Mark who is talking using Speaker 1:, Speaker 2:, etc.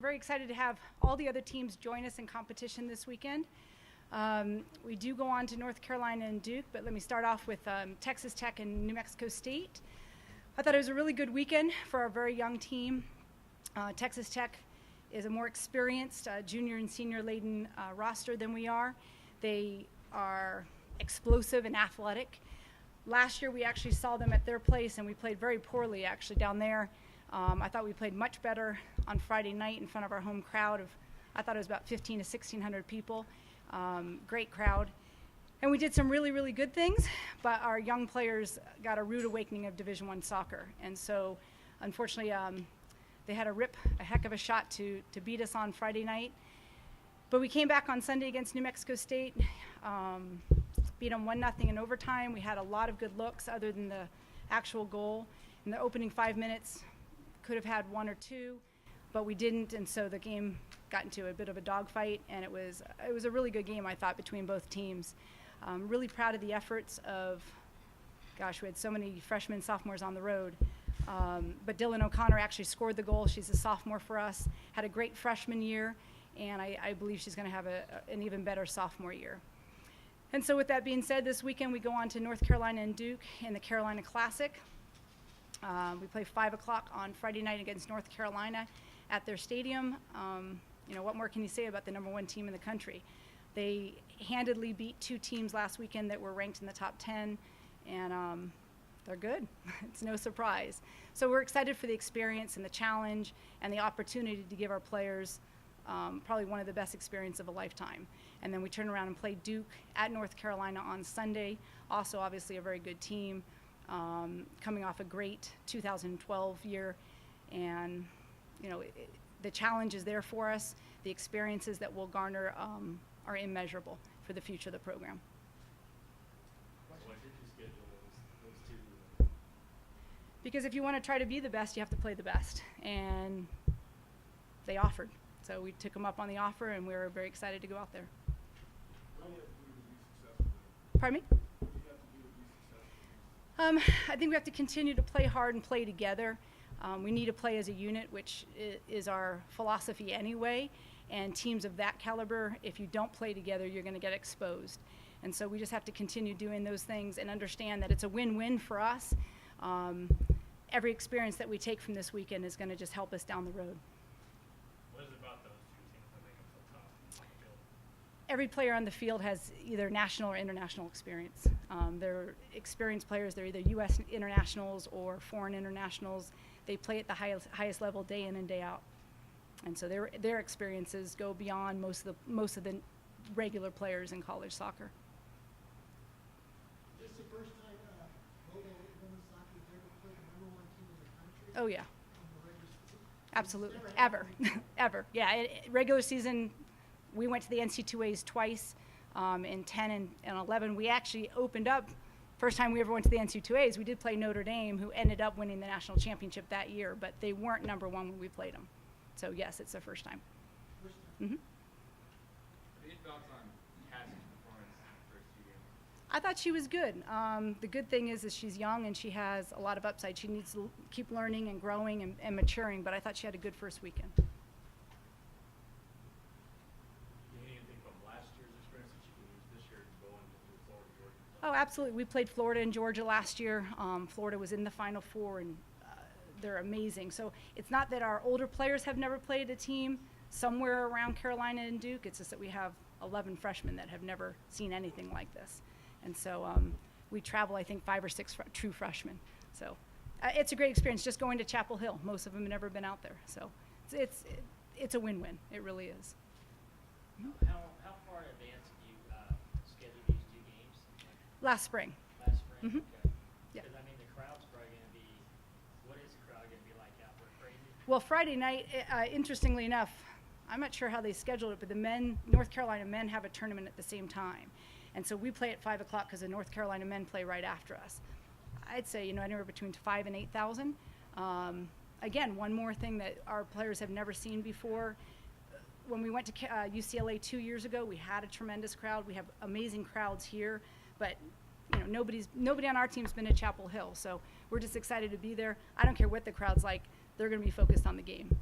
Speaker 1: Very excited to have all the other teams join us in competition this weekend. We do go on to North Carolina and Duke, but let me start off with Texas Tech and New Mexico State. I thought it was a really good weekend for our very young team. Texas Tech is a more experienced junior and senior laden roster than we are. They are explosive and athletic. Last year we actually saw them at their place and we played very poorly actually down there. I thought we played much better on Friday night in front of our home crowd of, I thought it was about 1,500 to 1,600 people. Great crowd. And we did some really, really good things, but our young players got a rude awakening of Division I soccer. And so, unfortunately, they had a heck of a shot to beat us on Friday night. But we came back on Sunday against New Mexico State, beat them 1-0 in overtime. We had a lot of good looks other than the actual goal. In the opening 5 minutes, could have had one or two, but we didn't, and so the game got into a bit of a dogfight, and it was a really good game, I thought, between both teams. Really proud of the efforts of, gosh, we had so many freshmen and sophomores on the road, but Dylan O'Connor actually scored the goal. She's a sophomore for us, had a great freshman year, and I believe she's going to have an even better sophomore year. And so with that being said, this weekend we go on to North Carolina and Duke in the Carolina Classic. We play 5 o'clock on Friday night against North Carolina at their stadium. What more can you say about the #1 team in the country? They handedly beat two teams last weekend that were ranked in the top 10, and they're good. It's no surprise. So we're excited for the experience and the challenge and the opportunity to give our players probably one of the best experiences of a lifetime. And then we turn around and play Duke at North Carolina on Sunday, also obviously a very good team. Coming off a great 2012 year, and the challenge is there for us. The experiences that we'll garner are immeasurable for the future of the program.
Speaker 2: Why did you schedule those two?
Speaker 1: Because if you want to try to be the best, you have to play the best, and they offered. So we took them up on the offer, and we were very excited to go out there.
Speaker 2: What do you have to do to be successful?
Speaker 1: Pardon me?
Speaker 2: What do you have to do to be successful?
Speaker 1: I think we have to continue to play hard and play together. We need to play as a unit, which is our philosophy anyway. And teams of that caliber, if you don't play together, you're going to get exposed. And so we just have to continue doing those things and understand that it's a win-win for us. Every experience that we take from this weekend is going to just help us down the road.
Speaker 2: What is it about those two teams that make them so tough on the field?
Speaker 1: Every player on the field has either national or international experience. They're experienced players. They're either U.S. internationals or foreign internationals. They play at the highest level day in and day out. And so their experiences go beyond most of the regular players in college soccer.
Speaker 3: Is this the first time Lobo women's soccer has ever played the #1 team in the country?
Speaker 1: Oh, yeah.
Speaker 3: In the regular season?
Speaker 1: Absolutely.
Speaker 3: Never
Speaker 1: Ever.
Speaker 3: happened.
Speaker 1: Ever. Yeah. Regular season, we went to the NC2As twice in 10 and 11. We actually opened up, first time we ever went to the NC2As, we did play Notre Dame, who ended up winning the national championship that year, but they weren't #1 when we played them. So, yes, it's their first time.
Speaker 3: First time.
Speaker 1: Mm-hmm.
Speaker 4: What are your thoughts on Cassie's performance in the first few games?
Speaker 1: I thought she was good. The good thing is she's young and she has a lot of upside. She needs to keep learning and growing and maturing, but I thought she had a good first weekend.
Speaker 2: Do you need anything from last year's experience that you can use this year to go into Florida, Georgia?
Speaker 1: Oh, absolutely. We played Florida and Georgia last year. Florida was in the Final Four, and they're amazing. So it's not that our older players have never played a team somewhere around Carolina and Duke. It's just that we have 11 freshmen that have never seen anything like this. And so we travel, I think, 5 or 6 true freshmen. So it's a great experience just going to Chapel Hill. Most of them have never been out there. So it's a win-win. It really is.
Speaker 5: How far in advance have you scheduled these two games?
Speaker 1: Last spring.
Speaker 5: Last spring?
Speaker 1: Mhm.
Speaker 5: Okay.
Speaker 1: Yeah.
Speaker 5: Because, I mean, the crowd's probably going to be, what is the crowd going to be like out there? Crazy?
Speaker 1: Well, Friday night, interestingly enough, I'm not sure how they scheduled it, but the North Carolina men have a tournament at the same time. And so we play at 5 o'clock because the North Carolina men play right after us. I'd say, anywhere between 5,000 and 8,000. Again, one more thing that our players have never seen before. When we went to UCLA 2 years ago, we had a tremendous crowd. We have amazing crowds here, but nobody on our team's been to Chapel Hill, so we're just excited to be there. I don't care what the crowd's like. They're going to be focused on the game.